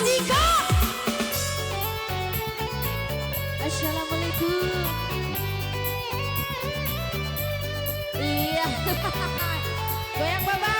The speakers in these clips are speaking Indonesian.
Santika. Assalamualaikum. Iya. Goyang Baba.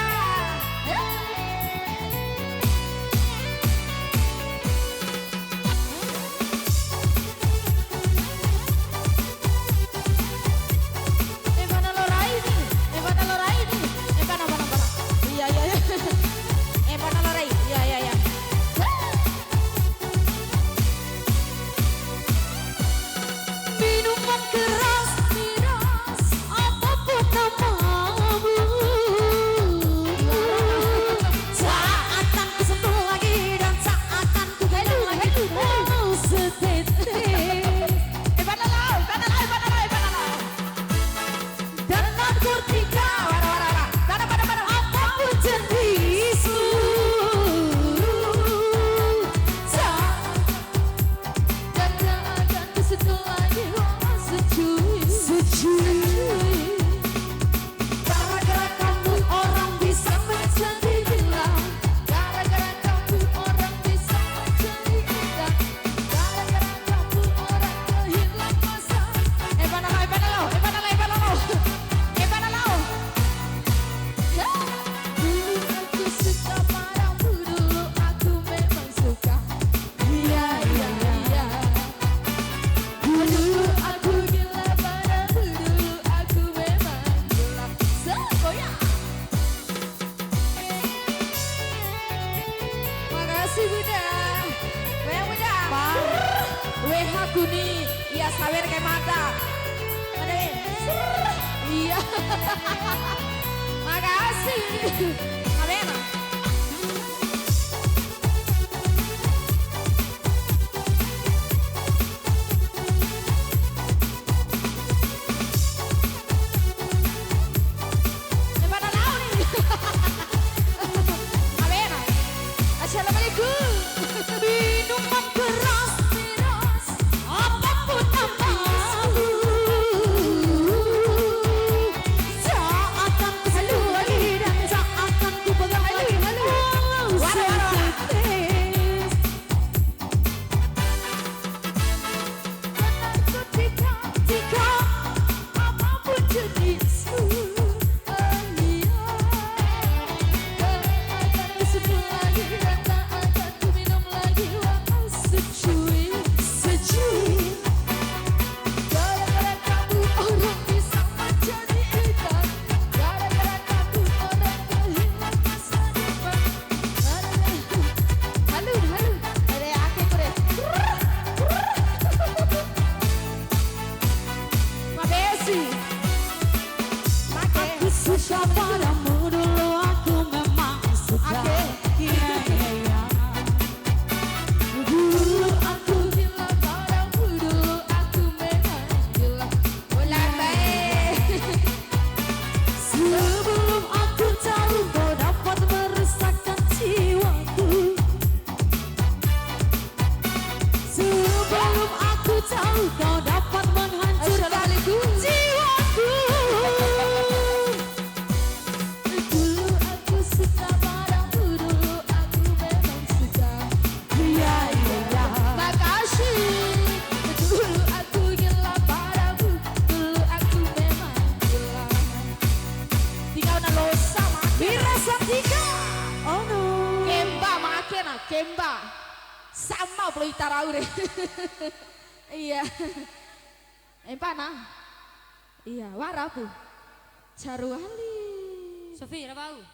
Guni, iya sawer kayak mata. Ada iya. Makasih. Kamera. Daripada tahu nih. Kamera. Assalamualaikum. Minuman keras. Kau dapat menghancurkan jiwaku. Dulu aku suka padamu, dulu aku memang suka. Iya, iya, iya. Makasih. Dulu aku gila padamu, dulu aku memang gila. Tinggal nalosa makin. Bira Santika. Oh no. Kemba makin ah, Kemba. Sama pelui tarau deh. Iya. Pana? Iya, warapu. Caruali. Sofi, apa?